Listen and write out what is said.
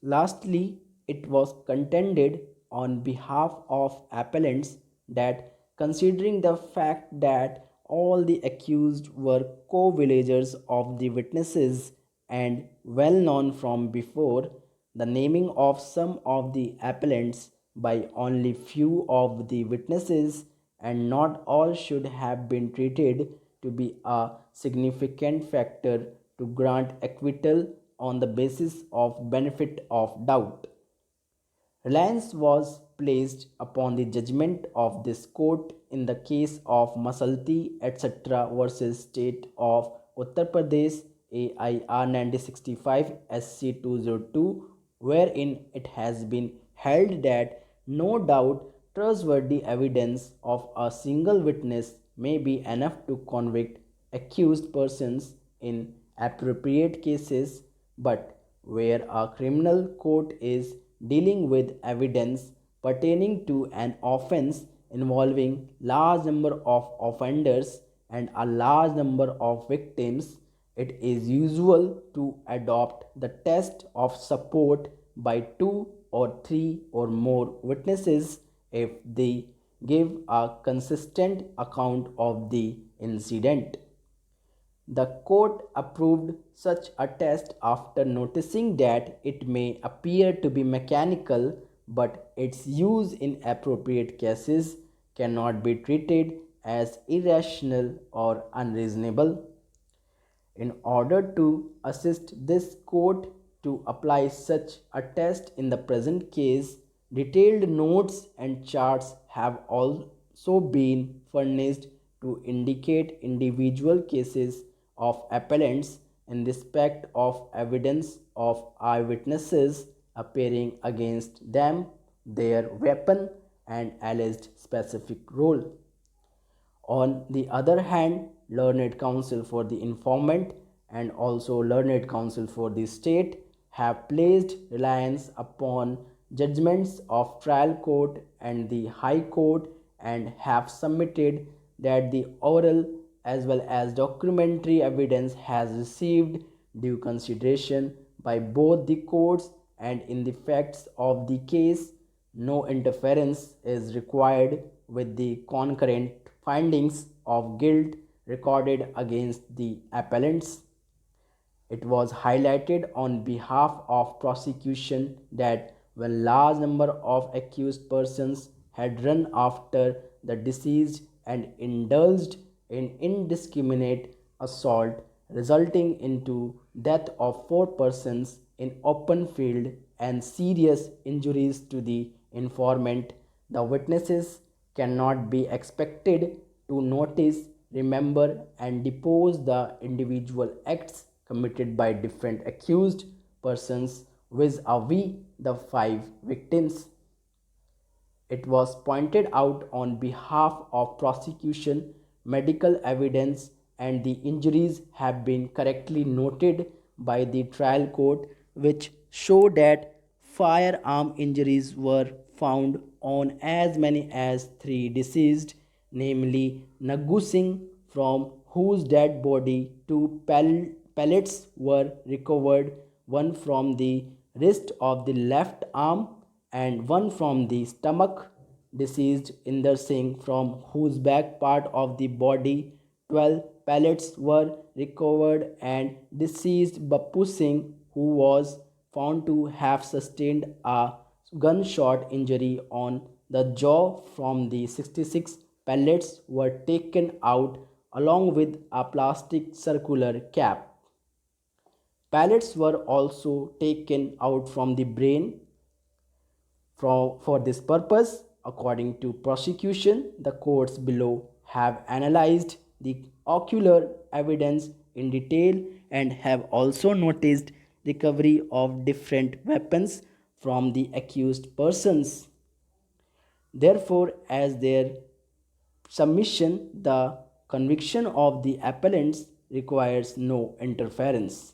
Lastly, it was contended on behalf of appellants that considering the fact that all the accused were co-villagers of the witnesses and well known from before, the naming of some of the appellants by only few of the witnesses and not all should have been treated to be a significant factor to grant acquittal on the basis of benefit of doubt. Reliance was placed upon the judgment of this court in the case of Masalti etc. versus State of Uttar Pradesh AIR 1965 SC 202, wherein it has been held that no doubt trustworthy evidence of a single witness may be enough to convict accused persons in appropriate cases, but where a criminal court is dealing with evidence pertaining to an offense involving large number of offenders and a large number of victims, it is usual to adopt the test of support by two or three or more witnesses if they give a consistent account of the incident. The court approved such a test after noticing that it may appear to be mechanical, but its use in appropriate cases cannot be treated as irrational or unreasonable. In order to assist this court to apply such a test in the present case, detailed notes and charts have also been furnished to indicate individual cases of appellants in respect of evidence of eyewitnesses appearing against them, their weapon, and alleged specific role. On the other hand, learned counsel for the informant and also learned counsel for the state have placed reliance upon judgments of trial court and the high court and have submitted that the oral as well as documentary evidence has received due consideration by both the courts and in the facts of the case no interference is required with the concurrent findings of guilt recorded against the appellants. It was highlighted on behalf of prosecution that when large number of accused persons had run after the deceased and indulged in indiscriminate assault resulting into death of four persons in open field and serious injuries to the informant, the witnesses cannot be expected to notice, remember, and depose the individual acts committed by different accused persons vis-a-vis the five victims. It was pointed out on behalf of prosecution medical evidence and the injuries have been correctly noted by the trial court which show that firearm injuries were found on as many as three deceased, namely Nagu Singh, from whose dead body two pellets were recovered, one from the wrist of the left arm and one from the stomach. Deceased Inder Singh, from whose back part of the body 12 pellets were recovered, and deceased Bappu Singh, who was found to have sustained a gunshot injury on the jaw from the 66 pellets were taken out along with a plastic circular cap. Pellets were also taken out from the brain. For this purpose, according to prosecution, the courts below have analyzed the ocular evidence in detail and have also noticed recovery of different weapons from the accused persons. Therefore, as their submission, the conviction of the appellants requires no interference.